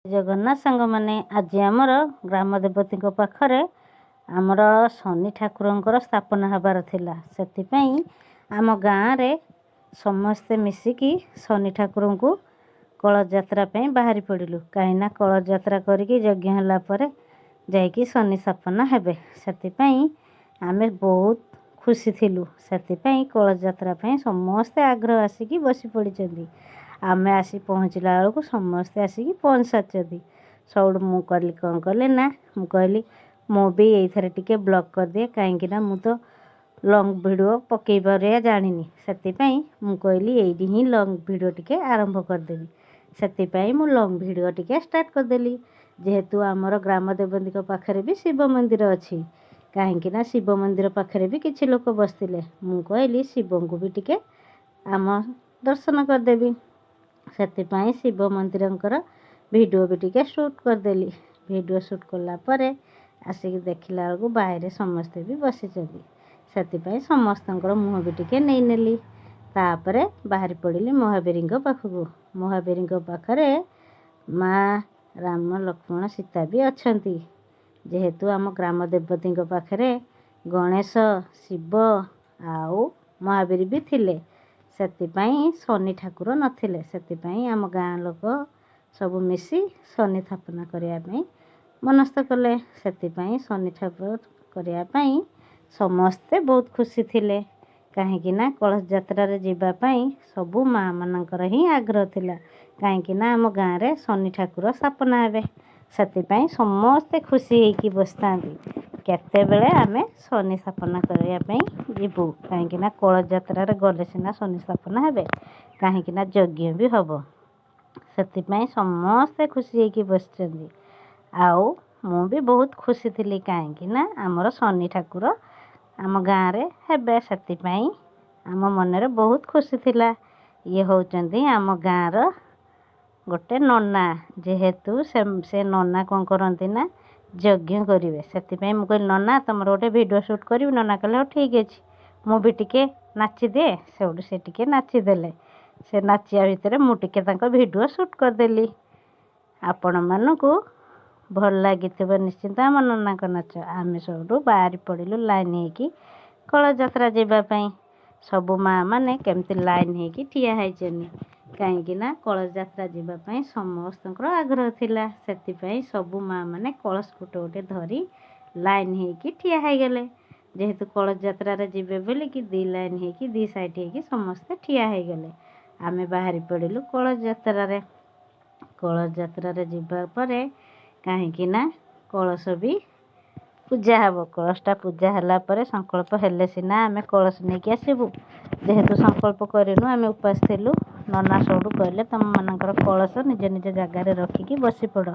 ଜଗନ୍ନାଥ ସାଙ୍ଗମାନେ ଆଜି ଆମର ଗ୍ରାମ ଦେବତୀଙ୍କ ପାଖରେ ଆମର ଶନି ଠାକୁରଙ୍କର ସ୍ଥାପନା ହେବାର ଥିଲା। ସେଥିପାଇଁ ଆମ ଗାଁରେ ସମସ୍ତେ ମିଶିକି ଶନି ଠାକୁରଙ୍କୁ କଳସ ଯାତ୍ରା ପାଇଁ ବାହାରି ପଡ଼ିଲୁ। କାହିଁକିନା କଳସ ଯାତ୍ରା କରିକି ଯଜ୍ଞ ହେଲା ପରେ ଯାଇକି ଶନି ସ୍ଥାପନା ହେବେ। ସେଥିପାଇଁ ଆମେ ବହୁତ ଖୁସି ଥିଲୁ। ସେଥିପାଇଁ କଳସ ଯାତ୍ରା ପାଇଁ ସମସ୍ତେ ଆଗ୍ରହ ଆସିକି ବସି ପଡ଼ିଛନ୍ତି। ଆମେ ଆସି ପହଞ୍ଚିଲା ବେଳକୁ ସମସ୍ତେ ଆସିକି ପହଞ୍ଚି ସାରିଛନ୍ତି। ସବୁଠୁ ମୁଁ କହିଲି କ'ଣ କଲେ ନା ମୁଁ କହିଲି ମୁଁ ବି ଏଇଥିରେ ଟିକେ ବ୍ଲଗ୍ କରିଦିଏ, କାହିଁକିନା ମୁଁ ତ ଲଙ୍ଗ୍ ଭିଡ଼ିଓ ପକେଇ ପାରିବା ଜାଣିନି। ସେଥିପାଇଁ ମୁଁ କହିଲି ଏଇଠି ହିଁ ଲଙ୍ଗ୍ ଭିଡ଼ିଓ ଟିକେ ଆରମ୍ଭ କରିଦେବି। ସେଥିପାଇଁ ମୁଁ ଲଙ୍ଗ୍ ଭିଡ଼ିଓ ଟିକେ ଷ୍ଟାର୍ଟ କରିଦେଲି। ଯେହେତୁ ଆମର ଗ୍ରାମ ଦେବତୀଙ୍କ ପାଖରେ ବି ଶିବ ମନ୍ଦିର ଅଛି, କାହିଁକିନା ଶିବ ମନ୍ଦିର ପାଖରେ ବି କିଛି ଲୋକ ବସିଥିଲେ। ମୁଁ କହିଲି ଶିବଙ୍କୁ ବି ଟିକେ ଆମ ଦର୍ଶନ କରିଦେବି। ସେଥିପାଇଁ ଶିବ ମନ୍ଦିରଙ୍କର ଭିଡ଼ିଓ ବି ଟିକେ ସୁଟ୍ କରିଦେଲି। ଭିଡ଼ିଓ ସୁଟ୍ କଲା ପରେ ଆସିକି ଦେଖିଲା ବେଳକୁ ବାହାରେ ସମସ୍ତେ ବି ବସିଛନ୍ତି। ସେଥିପାଇଁ ସମସ୍ତଙ୍କର ମୁହଁ ବି ଟିକେ ନେଇନେଲି। ତାପରେ ବାହାରି ପଡ଼ିଲି ମହାବୀରଙ୍କ ପାଖକୁ। ମହାବୀରଙ୍କ ପାଖରେ ମା ରାମ ଲକ୍ଷ୍ମଣ ସୀତା ବି ଅଛନ୍ତି। ଯେହେତୁ ଆମ ଗ୍ରାମ ଦେବତୀଙ୍କ ପାଖରେ ଗଣେଶ, ଶିବ ଆଉ ମହାବୀର ବି ଥିଲେ, ସେଥିପାଇଁ ଶନି ଠାକୁର ନଥିଲେ। ସେଥିପାଇଁ ଆମ ଗାଁ ଲୋକ ସବୁ ମିଶି ଶନି ସ୍ଥାପନା କରିବା ପାଇଁ ମନସ୍ଥ କଲେ। ସେଥିପାଇଁ ଶନି ଠାକୁର କରିବା ପାଇଁ ସମସ୍ତେ ବହୁତ ଖୁସି ଥିଲେ। କାହିଁକିନା କଳସ ଯାତ୍ରାରେ ଯିବା ପାଇଁ ସବୁ ମାଆ ମାନଙ୍କର ହିଁ ଆଗ୍ରହ ଥିଲା। କାହିଁକିନା ଆମ ଗାଁରେ ଶନି ଠାକୁର ସ୍ଥାପନା ହେବେ। ସେଥିପାଇଁ ସମସ୍ତେ ଖୁସି ହେଇକି ବସିଥାନ୍ତି କେତେବେଳେ ଆମେ ଶନି ସ୍ଥାପନା କରିବା ପାଇଁ ଯିବୁ। କାହିଁକିନା କଳସ ଯାତ୍ରାରେ ଗଲେ ସିନା ଶନି ସ୍ଥାପନା ହେବେ, କାହିଁକିନା ଯଜ୍ଞ ବି ହେବ। ସେଥିପାଇଁ ସମସ୍ତେ ଖୁସି ହେଇକି ବସିଛନ୍ତି। ଆଉ ମୁଁ ବି ବହୁତ ଖୁସି ଥିଲି, କାହିଁକିନା ଆମର ଶନି ଠାକୁର ଆମ ଗାଁରେ ହେବେ। ସେଥିପାଇଁ ଆମ ମନରେ ବହୁତ ଖୁସି ଥିଲା। ଇଏ ହେଉଛନ୍ତି ଆମ ଗାଁର ଗୋଟେ ନନା। ଯେହେତୁ ସେ ନନା କ'ଣ କରନ୍ତି ନା ଯଜ୍ଞ କରିବେ। ସେଥିପାଇଁ ମୁଁ କହିଲି ନନା ତୁମର ଗୋଟେ ଭିଡ଼ିଓ ସୁଟ୍ କରିବି। ନନା କହିଲେ ହଉ ଠିକ୍ ଅଛି, ମୁଁ ବି ଟିକେ ନାଚିଦିଏ। ସେଉଠୁ ସେ ଟିକେ ନାଚିଦେଲେ। ସେ ନାଚିବା ଭିତରେ ମୁଁ ଟିକେ ତାଙ୍କ ଭିଡ଼ିଓ ସୁଟ୍ କରିଦେଲି। ଆପଣମାନଙ୍କୁ ଭଲ ଲାଗିଥିବ ନିଶ୍ଚିନ୍ତ ଆମ ନନାଙ୍କ ନାଚ। ଆମେ ସବୁଠୁ ବାହାରି ପଡ଼ିଲୁ ଲାଇନ୍ ହେଇକି କଳସ ଯାତ୍ରା ଯିବା ପାଇଁ। ସବୁ ମାଆ ମାନେ କେମିତି ଲାଇନ୍ ହେଇକି ଠିଆ ହେଇଛନ୍ତି, କାହିଁକିନା କଳସ ଯାତ୍ରା ଯିବା ପାଇଁ ସମସ୍ତଙ୍କର ଆଗ୍ରହ ଥିଲା। ସେଥିପାଇଁ ସବୁ ମାଆ ମାନେ କଳସ ଗୋଟେ ଗୋଟେ ଧରି ଲାଇନ୍ ହେଇକି ଠିଆ ହେଇଗଲେ। ଯେହେତୁ କଳସ ଯାତ୍ରାରେ ଯିବେ ବୋଲିକି ଦୁଇ ଲାଇନ୍ ହେଇକି ଦୁଇ ସାଇଡ଼୍ ହେଇକି ସମସ୍ତେ ଠିଆ ହେଇଗଲେ। ଆମେ ବାହାରି ପଡ଼ିଲୁ କଳସ ଯାତ୍ରାରେ। କଳସ ଯାତ୍ରାରେ ଯିବା ପରେ କାହିଁକିନା କଳସ ବି ପୂଜା ହେବ। କଳସଟା ପୂଜା ହେଲା ପରେ ସଂକଳ୍ପ ହେଲେ ସିନା ଆମେ କଳସ ନେଇକି ଆସିବୁ। ଯେହେତୁ ସଂକଳ୍ପ କରିନୁ, ଆମେ ଉପାସ ଥିଲୁ। ନନା ସବୁଠୁ କହିଲେ ତୁମମାନଙ୍କର କଳସ ନିଜ ନିଜ ଜାଗାରେ ରଖିକି ବସି ପଡ଼।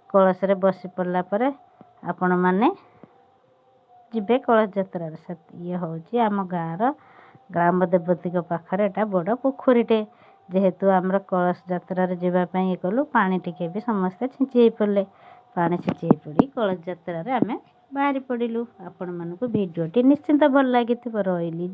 କଳସରେ ବସି ପଡ଼ିଲା ପରେ ଆପଣମାନେ ଯିବେ କଳସ ଯାତ୍ରାରେ। ଇଏ ହେଉଛି ଆମ ଗାଁର ଗ୍ରାମ ଦେବତୀଙ୍କ ପାଖରେ ଏଟା ବଡ଼ ପୋଖରୀଟେ। ଯେହେତୁ ଆମର କଳସ ଯାତ୍ରାରେ ଯିବା ପାଇଁ ଇଏ କଲୁ, ପାଣି ଟିକେ ବି ସମସ୍ତେ ଛିଞ୍ଚି ହେଇ ପଡ଼ିଲେ। ପାଣି ଛିଞ୍ଚି ହେଇ ପଡ଼ି କଳସ ଯାତ୍ରାରେ ଆମେ ବାହାରି ପଡ଼ିଲୁ। ଆପଣମାନଙ୍କୁ ଭିଡ଼ିଓଟି ନିଶ୍ଚିନ୍ତ ଭଲ ଲାଗିଥିବ। ରହିଲି।